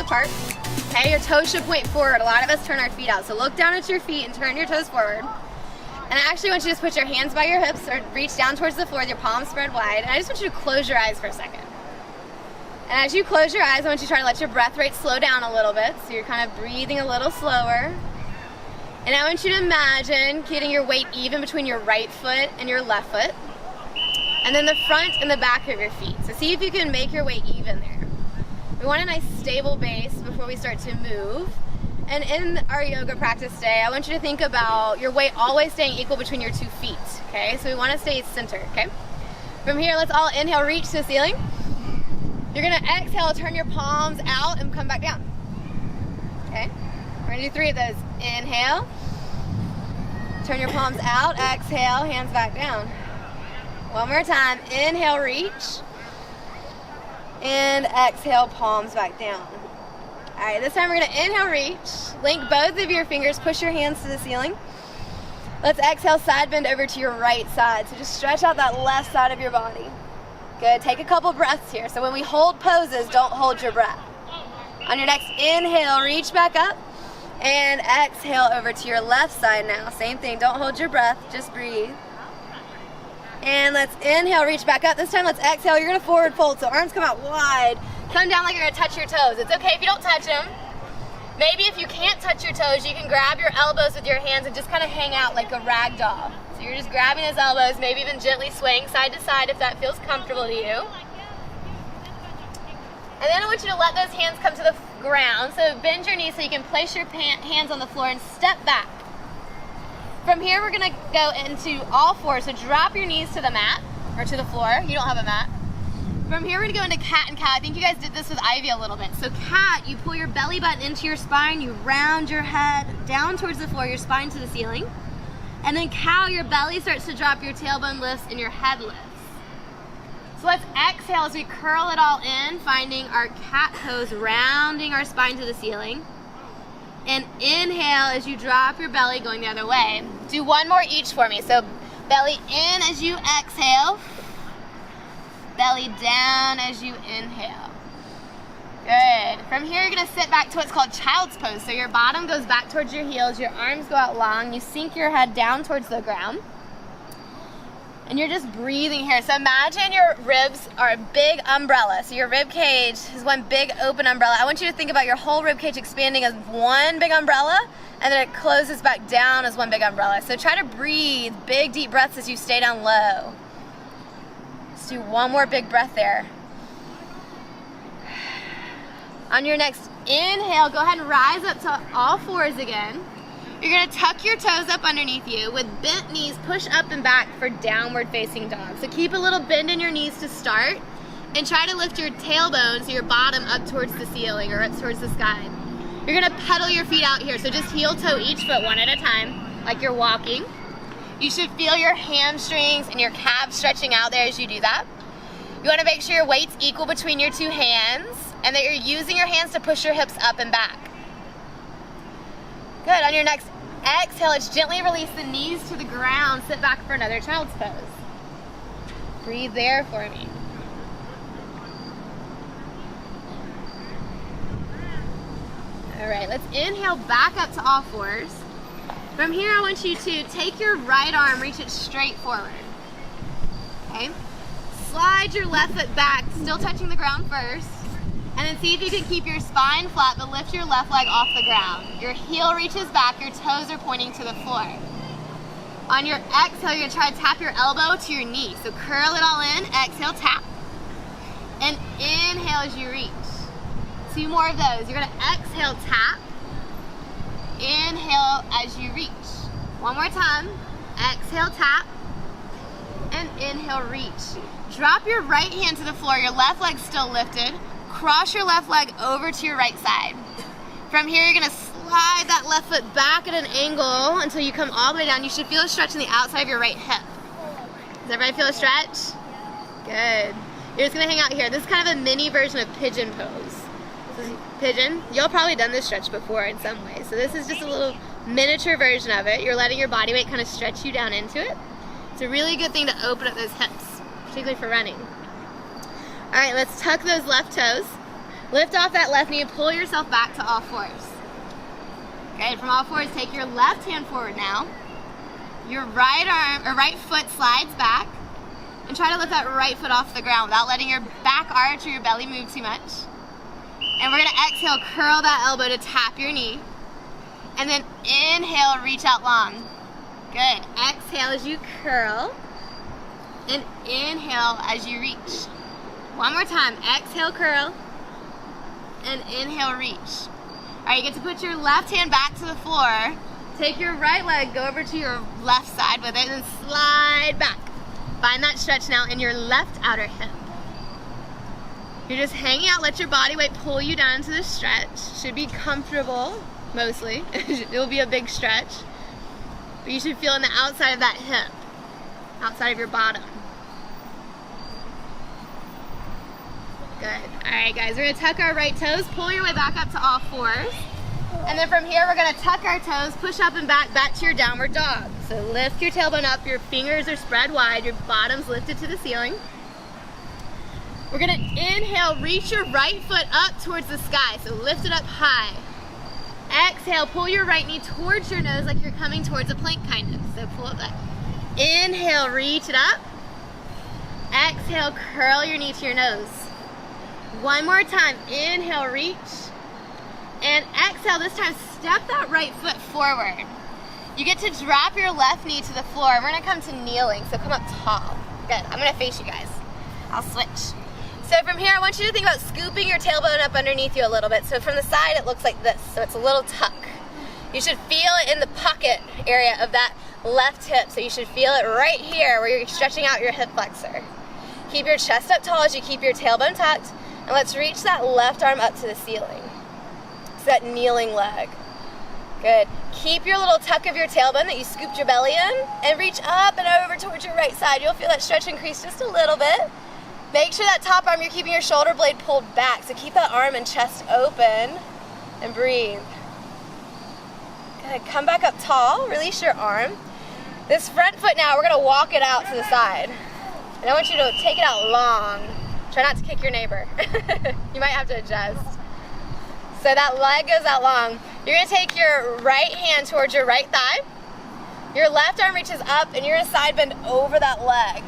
apart. Okay, your toes should point forward. A lot of us turn our feet out. So look down at your feet and turn your toes forward. And I actually want you to just put your hands by your hips or reach down towards the floor with your palms spread wide. And I just want you to close your eyes for a second. And as you close your eyes, I want you to try to let your breath rate slow down a little bit. So you're kind of breathing a little slower. And I want you to imagine getting your weight even between your right foot and your left foot. And then the front and the back of your feet. So see if you can make your weight even there. We want a nice stable base before we start to move. And in our yoga practice today, I want you to think about your weight always staying equal between your 2 feet, okay? So we want to stay centered, okay? From here, let's all inhale, reach to the ceiling. You're gonna exhale, turn your palms out and come back down, okay? We're gonna do 3 of those. Inhale, turn your palms out, exhale, hands back down. One more time, inhale, reach, and exhale, palms back down. All right, this time we're gonna inhale, reach, link both of your fingers, push your hands to the ceiling. Let's exhale, side bend over to your right side. So just stretch out that left side of your body. Good, take a couple breaths here. So when we hold poses, don't hold your breath. On your next inhale, reach back up and exhale over to your left side now. Same thing, don't hold your breath, just breathe. And let's inhale, reach back up. This time let's exhale, you're gonna forward fold, so arms come out wide. Come down like you're gonna touch your toes. It's okay if you don't touch them. Maybe if you can't touch your toes, you can grab your elbows with your hands and just kind of hang out like a rag doll. So you're just grabbing those elbows, maybe even gently swaying side to side if that feels comfortable to you. And then I want you to let those hands come to the ground. So bend your knees so you can place your hands on the floor and step back. From here, we're gonna go into all fours. So drop your knees to the mat or to the floor. You don't have a mat. From here, we're gonna go into cat and cow. I think you guys did this with Ivy a little bit. So cat, you pull your belly button into your spine, you round your head down towards the floor, your spine to the ceiling. And then cow, your belly starts to drop, your tailbone lifts, and your head lifts. So let's exhale as we curl it all in, finding our cat pose, rounding our spine to the ceiling. And inhale as you drop your belly, going the other way. Do 1 more each for me. So belly in as you exhale. Belly down as you inhale. Good. From here, you're gonna sit back to what's called child's pose. So your bottom goes back towards your heels, your arms go out long, you sink your head down towards the ground. And you're just breathing here. So imagine your ribs are a big umbrella. So your rib cage is one big open umbrella. I want you to think about your whole rib cage expanding as one big umbrella, and then it closes back down as one big umbrella. So try to breathe big, deep breaths as you stay down low. Let's do 1 more big breath there. On your next inhale, go ahead and rise up to all fours again. You're gonna tuck your toes up underneath you. With bent knees, push up and back for downward facing dog. So keep a little bend in your knees to start, and try to lift your tailbone, so your bottom up towards the ceiling or up towards the sky. You're gonna pedal your feet out here. So just heel toe each foot one at a time, like you're walking. You should feel your hamstrings and your calves stretching out there as you do that. You wanna make sure your weight's equal between your 2 hands and that you're using your hands to push your hips up and back. Good, on your next exhale, let's gently release the knees to the ground. Sit back for another child's pose. Breathe there for me. All right, let's inhale back up to all fours. From here, I want you to take your right arm, reach it straight forward. Okay? Slide your left foot back, still touching the ground first. And then see if you can keep your spine flat, but lift your left leg off the ground. Your heel reaches back, your toes are pointing to the floor. On your exhale, you're gonna try to tap your elbow to your knee. So curl it all in, exhale, tap. And inhale as you reach. 2 more of those. You're gonna exhale, tap. Inhale as you reach. 1 more time. Exhale, tap. And inhale, reach. Drop your right hand to the floor, your left leg still lifted. Cross your left leg over to your right side. From here, you're gonna slide that left foot back at an angle until you come all the way down. You should feel a stretch in the outside of your right hip. Does everybody feel a stretch? Good. You're just gonna hang out here. This is kind of a mini version of pigeon pose. This is pigeon. Y'all probably done this stretch before in some way. So this is just a little miniature version of it. You're letting your body weight kind of stretch you down into it. It's a really good thing to open up those hips, particularly for running. All right, let's tuck those left toes. Lift off that left knee and pull yourself back to all fours. Good, from all fours, take your left hand forward now. Your right arm, or right foot slides back. And try to lift that right foot off the ground without letting your back arch or your belly move too much. And we're gonna exhale, curl that elbow to tap your knee. And then inhale, reach out long. Good, exhale as you curl. And inhale as you reach. One more time, exhale, curl. And inhale, reach. All right, you get to put your left hand back to the floor. Take your right leg, go over to your left side with it, and slide back. Find that stretch now in your left outer hip. You're just hanging out, let your body weight pull you down to the stretch. Should be comfortable, mostly. It will be a big stretch. But you should feel on the outside of that hip, outside of your bottom. Good. All right, guys, we're gonna tuck our right toes, pull your way back up to all fours. And then from here, we're gonna tuck our toes, push up and back to your downward dog. So lift your tailbone up, your fingers are spread wide, your bottom's lifted to the ceiling. We're gonna inhale, reach your right foot up towards the sky, so lift it up high. Exhale, pull your right knee towards your nose like you're coming towards a plank kind of, so pull it back. Inhale, reach it up. Exhale, curl your knee to your nose. One more time, inhale, reach. And exhale, this time step that right foot forward. You get to drop your left knee to the floor. We're gonna come to kneeling, so come up tall. Good, I'm gonna face you guys. I'll switch. So from here, I want you to think about scooping your tailbone up underneath you a little bit. So from the side, it looks like this, so it's a little tuck. You should feel it in the pocket area of that left hip, so you should feel it right here where you're stretching out your hip flexor. Keep your chest up tall as you keep your tailbone tucked, and let's reach that left arm up to the ceiling. So that kneeling leg. Good. Keep your little tuck of your tailbone that you scooped your belly in, and reach up and over towards your right side. You'll feel that stretch increase just a little bit. Make sure that top arm, you're keeping your shoulder blade pulled back, so keep that arm and chest open, and breathe. Good. Come back up tall, release your arm. This front foot now, we're gonna walk it out to the side. And I want you to take it out long. Try not to kick your neighbor. You might have to adjust. So that leg goes out long. You're gonna take your right hand towards your right thigh. Your left arm reaches up and you're gonna side bend over that leg.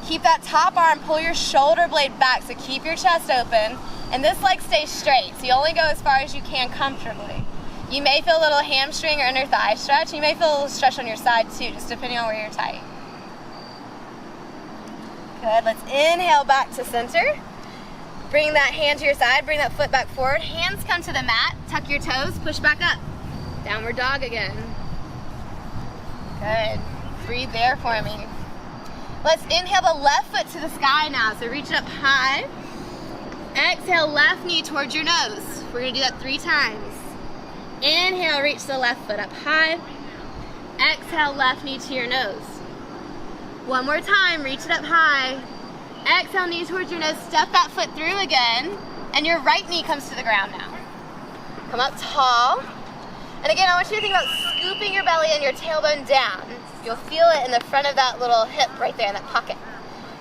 Keep that top arm, pull your shoulder blade back, so keep your chest open. And this leg stays straight, so you only go as far as you can comfortably. You may feel a little hamstring or under thigh stretch. You may feel a little stretch on your side too, just depending on where you're tight. Good, let's inhale back to center. Bring that hand to your side, bring that foot back forward. Hands come to the mat, tuck your toes, push back up. Downward dog again. Good, breathe there for me. Let's inhale the left foot to the sky now, so reach it up high. Exhale, left knee towards your nose. We're gonna do that 3 times. Inhale, reach the left foot up high. Exhale, left knee to your nose. One more time, reach it up high. Exhale, knee towards your nose, step that foot through again, and your right knee comes to the ground now. Come up tall. And again, I want you to think about scooping your belly and your tailbone down. You'll feel it in the front of that little hip right there in that pocket.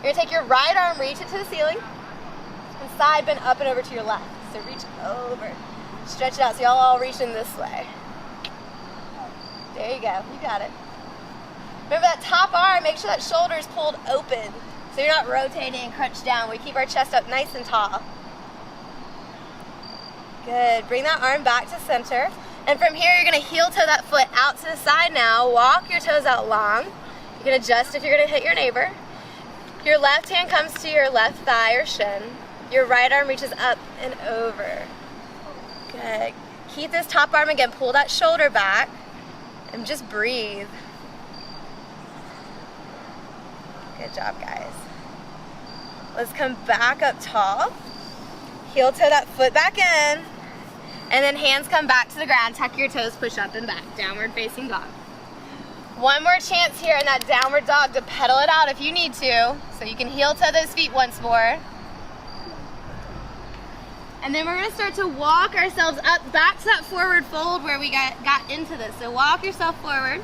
You're gonna take your right arm, reach it to the ceiling, and side bend up and over to your left. So reach over, stretch it out, so y'all all reaching this way. There you go, you got it. Remember that top arm, make sure that shoulder is pulled open, so you're not rotating and crunched down. We keep our chest up nice and tall. Good, bring that arm back to center. And from here, you're gonna heel toe that foot out to the side now. Walk your toes out long. You can adjust if you're gonna hit your neighbor. Your left hand comes to your left thigh or shin. Your right arm reaches up and over. Good. Keep this top arm again, pull that shoulder back, and just breathe. Good job, guys. Let's come back up tall. Heel toe that foot back in. And then hands come back to the ground, tuck your toes, push up and back, downward facing dog. One more chance here in that downward dog to pedal it out if you need to, so you can heel toe those feet once more. And then we're gonna start to walk ourselves up back to that forward fold where we got into this. So walk yourself forward.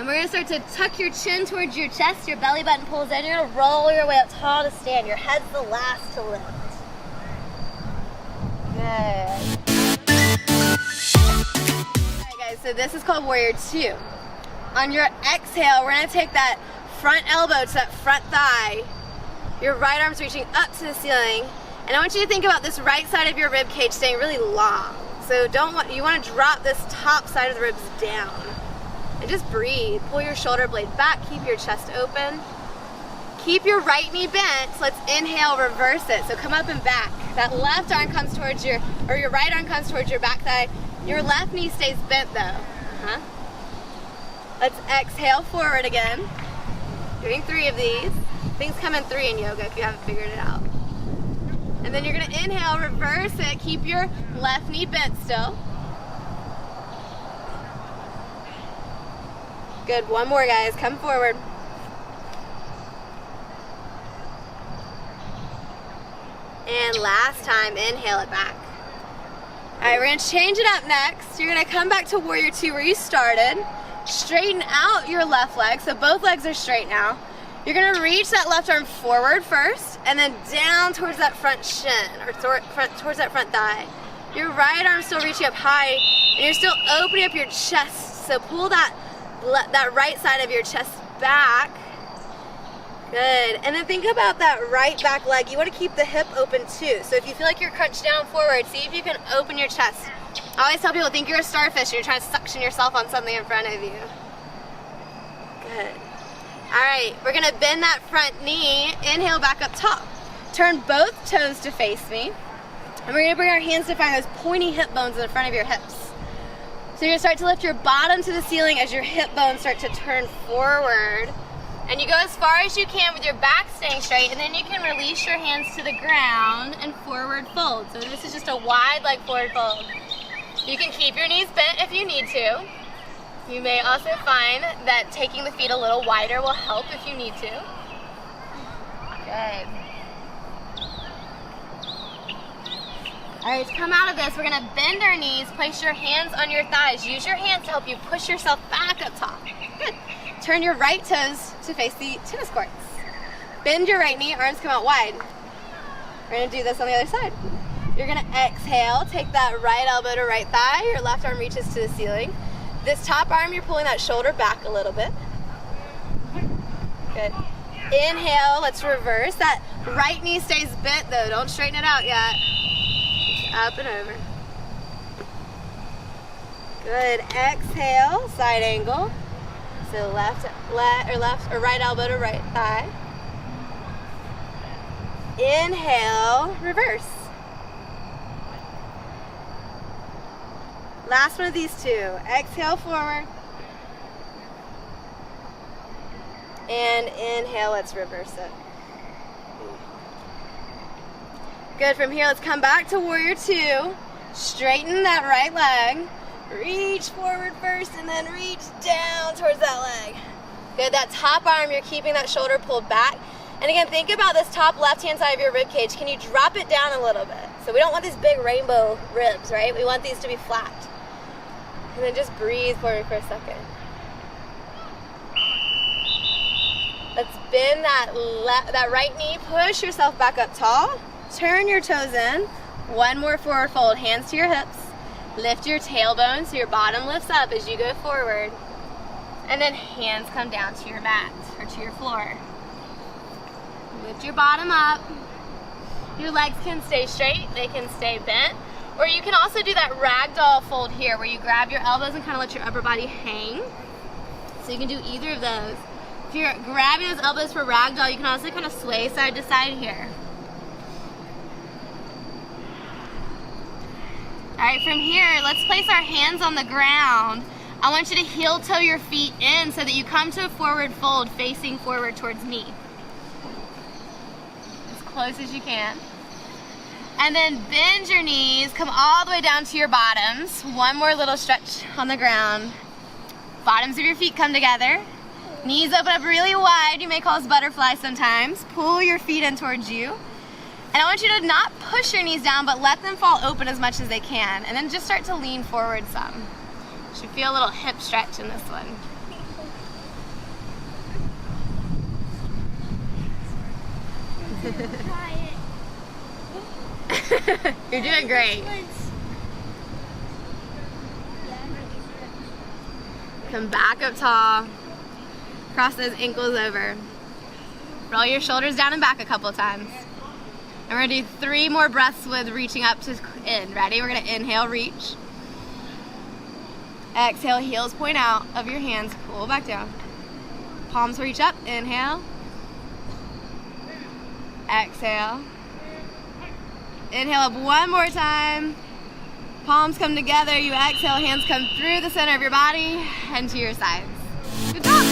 And we're gonna start to tuck your chin towards your chest, your belly button pulls in, you're gonna roll your way up tall to stand. Your head's the last to lift. Good. Alright guys, so this is called Warrior 2. On your exhale, we're gonna take that front elbow to that front thigh. Your right arm's reaching up to the ceiling. And I want you to think about this right side of your rib cage staying really long. So you want to drop this top side of the ribs down. And just breathe. Pull your shoulder blade back, keep your chest open. Keep your right knee bent. So let's inhale, reverse it. So come up and back. That left arm comes towards your right arm comes towards your back thigh. Your left knee stays bent though. Let's exhale forward again. Doing 3 of these. Things come in 3 in yoga if you haven't figured it out. And then you're gonna inhale, reverse it, keep your left knee bent still. Good, one more guys, come forward. And last time, inhale it back. All right, we're gonna change it up next. You're gonna come back to Warrior 2 where you started. Straighten out your left leg, so both legs are straight now. You're gonna reach that left arm forward first, and then down towards that front shin, or towards that front thigh. Your right arm's still reaching up high, and you're still opening up your chest. So pull that right side of your chest back. Good, and then think about that right back leg. You wanna keep the hip open too. So if you feel like you're crunched down forward, see if you can open your chest. I always tell people, think you're a starfish, you're trying to suction yourself on something in front of you. Good. All right, we're gonna bend that front knee, inhale back up top. Turn both toes to face me. And we're gonna bring our hands to find those pointy hip bones in the front of your hips. So you're gonna start to lift your bottom to the ceiling as your hip bones start to turn forward. And you go as far as you can with your back staying straight, and then you can release your hands to the ground and forward fold. So this is just a wide leg forward fold. You can keep your knees bent if you need to. You may also find that taking the feet a little wider will help if you need to. Good. All right, to come out of this, we're gonna bend our knees, place your hands on your thighs. Use your hands to help you push yourself back up top. Good. Turn your right toes to face the tennis courts. Bend your right knee, arms come out wide. We're gonna do this on the other side. You're gonna exhale, take that right elbow to right thigh, your left arm reaches to the ceiling. This top arm, you're pulling that shoulder back a little bit. Good. Inhale, let's reverse. That right knee stays bent though, don't straighten it out yet. Up and over. Good, exhale, side angle. So right elbow to right thigh. Inhale, reverse. Last one of these 2. Exhale forward. And inhale, let's reverse it. Good, from here, let's come back to Warrior 2. Straighten that right leg. Reach forward first and then reach down towards that leg. Good, that top arm, you're keeping that shoulder pulled back. And again, think about this top left-hand side of your rib cage. Can you drop it down a little bit? So we don't want these big rainbow ribs, right? We want these to be flat. And then just breathe forward for a second. Let's bend that right knee, push yourself back up tall. Turn your toes in. One more forward fold, hands to your hips. Lift your tailbone so your bottom lifts up as you go forward. And then hands come down to your mat or to your floor. Lift your bottom up. Your legs can stay straight, they can stay bent. Or you can also do that ragdoll fold here where you grab your elbows and kind of let your upper body hang. So you can do either of those. If you're grabbing those elbows for ragdoll, you can also kind of sway side to side here. All right, from here, let's place our hands on the ground. I want you to heel toe your feet in so that you come to a forward fold facing forward towards me. As close as you can. And then bend your knees, come all the way down to your bottoms. One more little stretch on the ground. Bottoms of your feet come together. Knees open up really wide. You may call this butterfly sometimes. Pull your feet in towards you. And I want you to not push your knees down, but let them fall open as much as they can. And then just start to lean forward some. You should feel a little hip stretch in this one. Try it. You're doing great. Come back up tall. Cross those ankles over. Roll your shoulders down and back a couple times. And we're gonna do 3 more breaths with reaching up to in. Ready? We're gonna inhale, reach. Exhale, heels point out of your hands, pull back down. Palms reach up, inhale. Exhale. Inhale up one more time. Palms come together, you exhale, hands come through the center of your body and to your sides. Good job.